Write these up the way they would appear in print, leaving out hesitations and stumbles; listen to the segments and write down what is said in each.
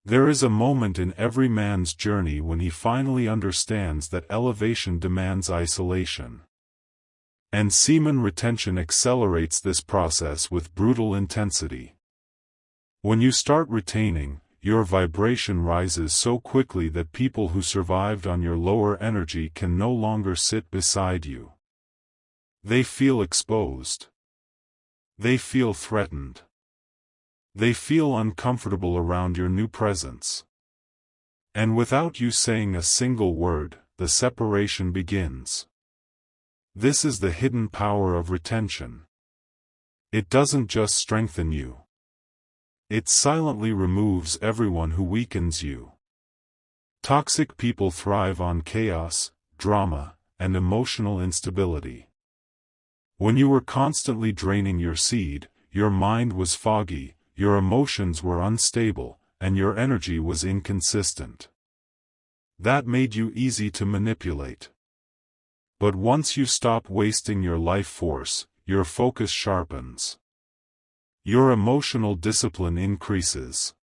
There is a moment in every man's journey when he finally understands that elevation demands isolation. And semen retention accelerates this process with brutal intensity. When you start retaining, your vibration rises so quickly that people who survived on your lower energy can no longer sit beside you. They feel exposed. They feel threatened. They feel uncomfortable around your new presence. And without you saying a single word, the separation begins. This is the hidden power of retention. It doesn't just strengthen you. It silently removes everyone who weakens you. Toxic people thrive on chaos, drama, and emotional instability. When you were constantly draining your seed, your mind was foggy, your emotions were unstable, and your energy was inconsistent. That made you easy to manipulate. But once you stop wasting your life force, your focus sharpens. Your emotional discipline increases.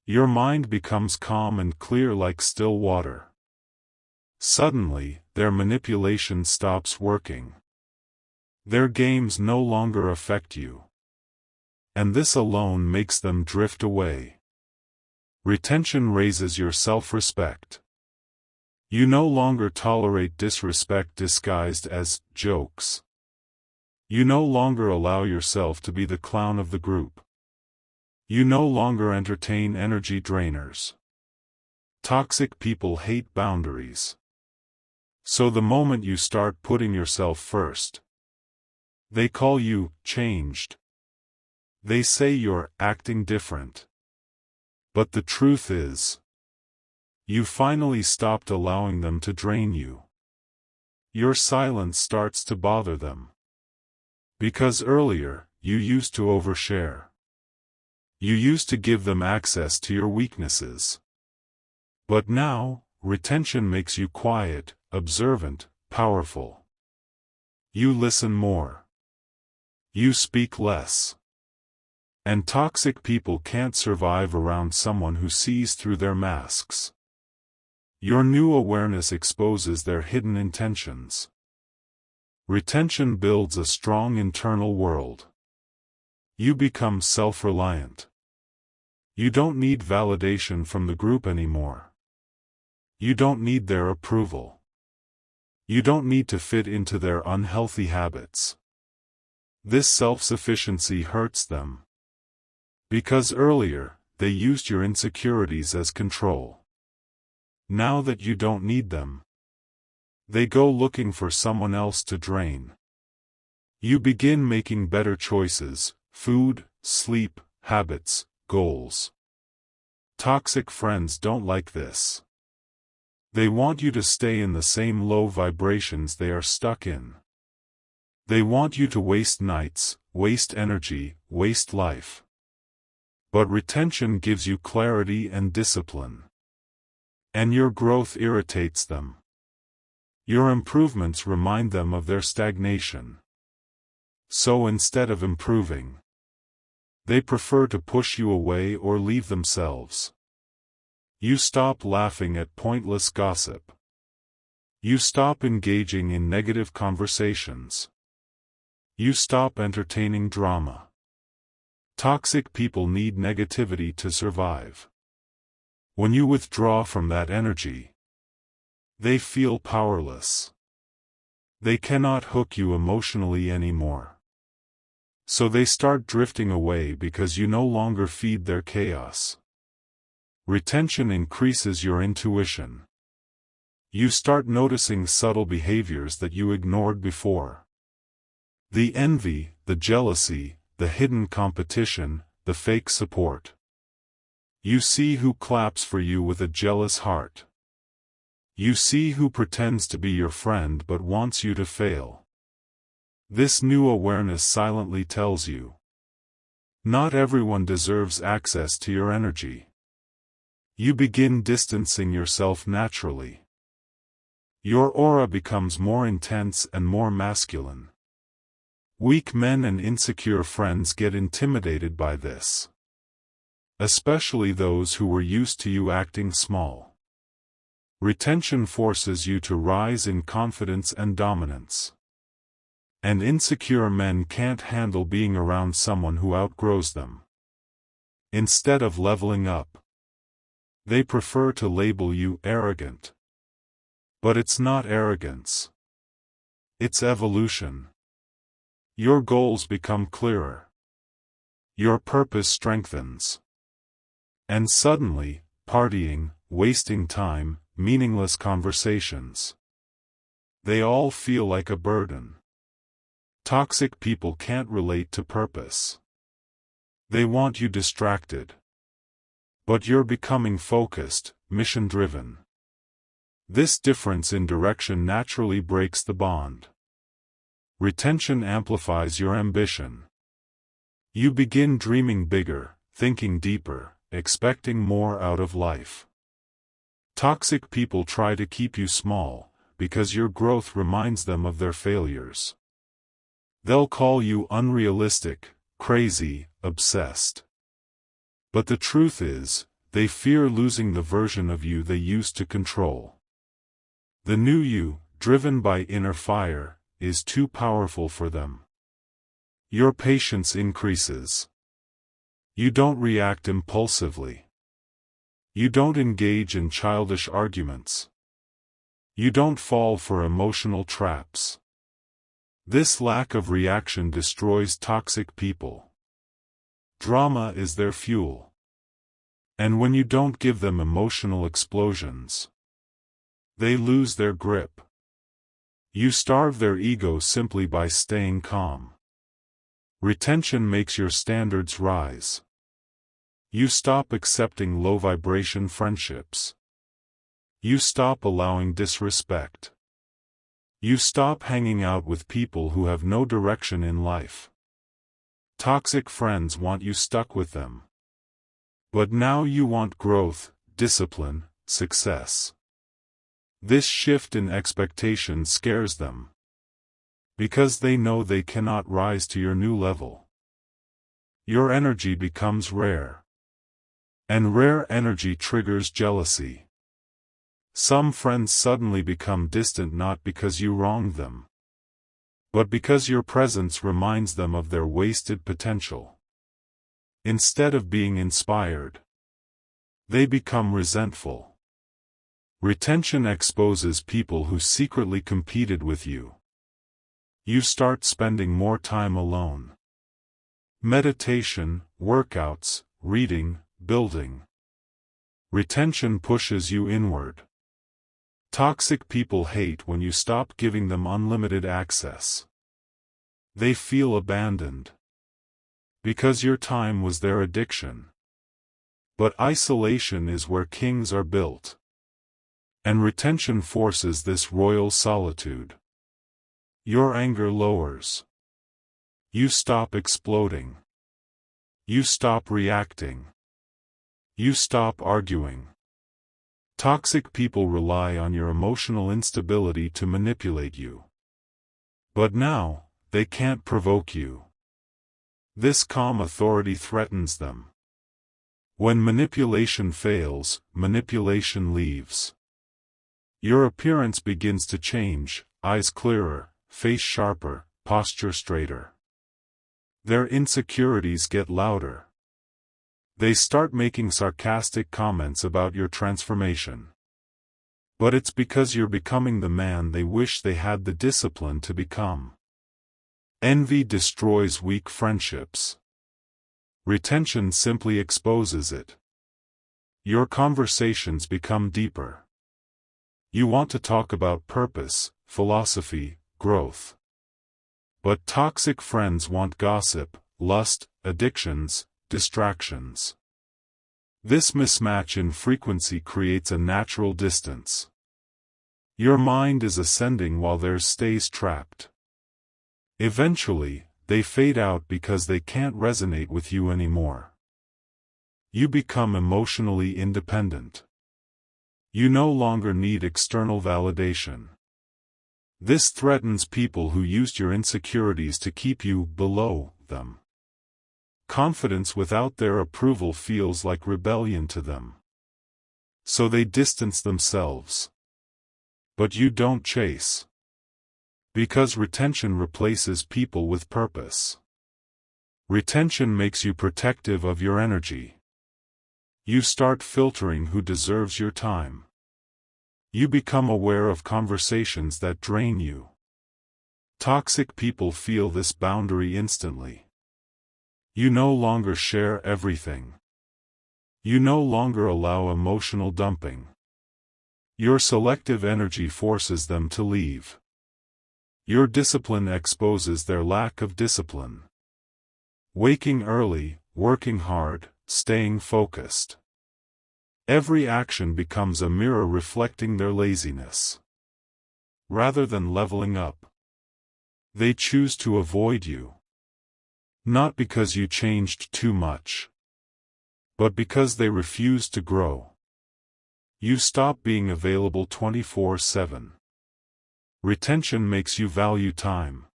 Your mind becomes calm and clear like still water. Suddenly, their manipulation stops working. Their games no longer affect you. And this alone makes them drift away. Retention raises your self-respect. You no longer tolerate disrespect disguised as jokes. You no longer allow yourself to be the clown of the group. You no longer entertain energy drainers. Toxic people hate boundaries. So the moment you start putting yourself first, they call you changed. They say you're acting different. But the truth is, you finally stopped allowing them to drain you. Your silence starts to bother them. Because earlier, you used to overshare. You used to give them access to your weaknesses. But now, retention makes you quiet, observant, powerful. You listen more. You speak less. And toxic people can't survive around someone who sees through their masks. Your new awareness exposes their hidden intentions. Retention builds a strong internal world. You become self-reliant. You don't need validation from the group anymore. You don't need their approval. You don't need to fit into their unhealthy habits. This self-sufficiency hurts them. Because earlier, they used your insecurities as control. Now that you don't need them, they go looking for someone else to drain. You begin making better choices: food, sleep, habits, goals. Toxic friends don't like this. They want you to stay in the same low vibrations they are stuck in. They want you to waste nights, waste energy, waste life. But retention gives you clarity and discipline. And your growth irritates them. Your improvements remind them of their stagnation. So instead of improving, they prefer to push you away or leave themselves. You stop laughing at pointless gossip. You stop engaging in negative conversations. You stop entertaining drama. Toxic people need negativity to survive. When you withdraw from that energy, they feel powerless. They cannot hook you emotionally anymore. So they start drifting away because you no longer feed their chaos. Retention increases your intuition. You start noticing subtle behaviors that you ignored before. The envy, the jealousy, the hidden competition, the fake support. You see who claps for you with a jealous heart. You see who pretends to be your friend but wants you to fail. This new awareness silently tells you, not everyone deserves access to your energy. You begin distancing yourself naturally. Your aura becomes more intense and more masculine. Weak men and insecure friends get intimidated by this. especially those who were used to you acting small. Retention forces you to rise in confidence and dominance. And insecure men can't handle being around someone who outgrows them. Instead of leveling up, they prefer to label you arrogant. But it's not arrogance. It's evolution. Your goals become clearer. Your purpose strengthens. And suddenly, partying, wasting time, meaningless conversations, they all feel like a burden. Toxic people can't relate to purpose. They want you distracted. But you're becoming focused, mission-driven. This difference in direction naturally breaks the bond. Retention amplifies your ambition. You begin dreaming bigger, thinking deeper, expecting more out of life. Toxic people try to keep you small, because your growth reminds them of their failures. They'll call you unrealistic, crazy, obsessed. But the truth is, they fear losing the version of you they used to control. The new you, driven by inner fire, is too powerful for them. Your patience increases. You don't react impulsively. You don't engage in childish arguments. You don't fall for emotional traps. This lack of reaction destroys toxic people. Drama is their fuel. And when you don't give them emotional explosions, they lose their grip. You starve their ego simply by staying calm. Retention makes your standards rise. You stop accepting low-vibration friendships. You stop allowing disrespect. You stop hanging out with people who have no direction in life. Toxic friends want you stuck with them. But now you want growth, discipline, success. This shift in expectation scares them. Because they know they cannot rise to your new level. Your energy becomes rare. And rare energy triggers jealousy. Some friends suddenly become distant not because you wronged them, but because your presence reminds them of their wasted potential. Instead of being inspired, they become resentful. Retention exposes people who secretly competed with you. You start spending more time alone. Meditation, workouts, reading, building. Retention pushes you inward. Toxic people hate when you stop giving them unlimited access. They feel abandoned. Because your time was their addiction. But isolation is where kings are built. And retention forces this royal solitude. Your anger lowers. You stop exploding. You stop reacting. You stop arguing. Toxic people rely on your emotional instability to manipulate you. But now, they can't provoke you. This calm authority threatens them. When manipulation fails, manipulation leaves. Your appearance begins to change, eyes clearer, face sharper, posture straighter. Their insecurities get louder. They start making sarcastic comments about your transformation. But it's because you're becoming the man they wish they had the discipline to become. Envy destroys weak friendships. Retention simply exposes it. Your conversations become deeper. You want to talk about purpose, philosophy, growth. But toxic friends want gossip, lust, addictions, distractions. This mismatch in frequency creates a natural distance. Your mind is ascending while theirs stays trapped. Eventually, they fade out because they can't resonate with you anymore. You become emotionally independent. You no longer need external validation. This threatens people who used your insecurities to keep you below them. Confidence without their approval feels like rebellion to them. So they distance themselves. But you don't chase. Because retention replaces people with purpose. Retention makes you protective of your energy. You start filtering who deserves your time. You become aware of conversations that drain you. Toxic people feel this boundary instantly. You no longer share everything. You no longer allow emotional dumping. Your selective energy forces them to leave. Your discipline exposes their lack of discipline. Waking early, working hard, staying focused. Every action becomes a mirror reflecting their laziness. Rather than leveling up, they choose to avoid you. Not because you changed too much, but because they refuse to grow. You stop being available 24/7. Retention makes you value time.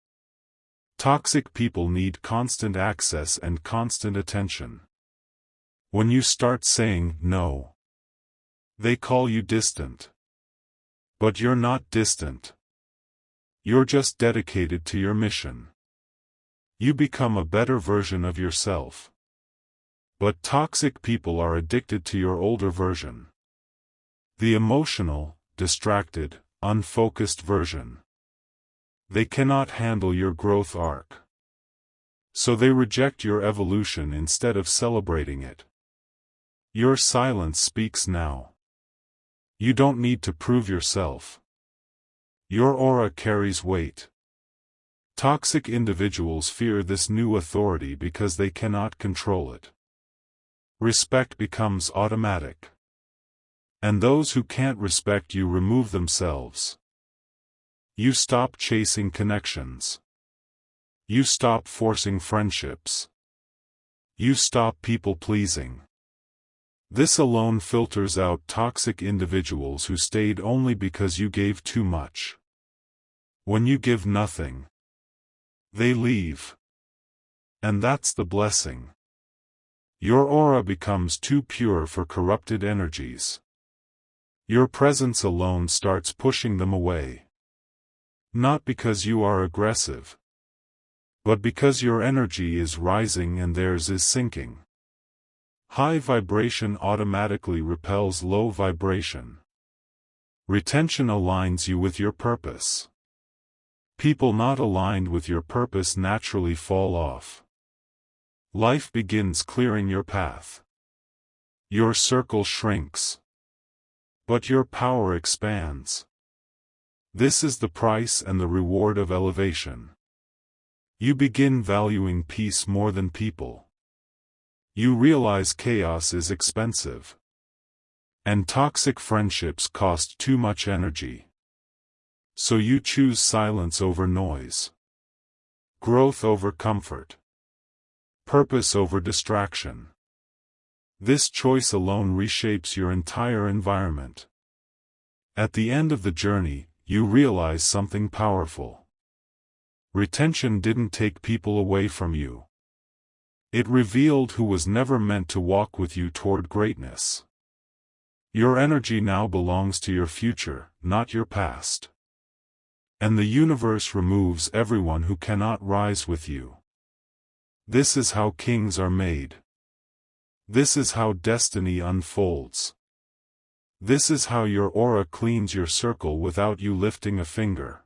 Toxic people need constant access and constant attention. When you start saying no, they call you distant. But you're not distant. You're just dedicated to your mission. You become a better version of yourself. But toxic people are addicted to your older version. The emotional, distracted, unfocused version. They cannot handle your growth arc. So they reject your evolution instead of celebrating it. Your silence speaks now. You don't need to prove yourself. Your aura carries weight. Toxic individuals fear this new authority because they cannot control it. Respect becomes automatic. And those who can't respect you remove themselves. You stop chasing connections. You stop forcing friendships. You stop people-pleasing. This alone filters out toxic individuals who stayed only because you gave too much. When you give nothing, they leave. And that's the blessing. Your aura becomes too pure for corrupted energies. Your presence alone starts pushing them away. Not because you are aggressive, but because your energy is rising and theirs is sinking. High vibration automatically repels low vibration. Retention aligns you with your purpose. People not aligned with your purpose naturally fall off. Life begins clearing your path. Your circle shrinks. But your power expands. This is the price and the reward of elevation. You begin valuing peace more than people. You realize chaos is expensive. And toxic friendships cost too much energy. So you choose silence over noise. Growth over comfort. Purpose over distraction. This choice alone reshapes your entire environment. At the end of the journey, you realize something powerful. Retention didn't take people away from you. It revealed who was never meant to walk with you toward greatness. Your energy now belongs to your future, not your past. And the universe removes everyone who cannot rise with you. This is how kings are made. This is how destiny unfolds. This is how your aura cleans your circle without you lifting a finger.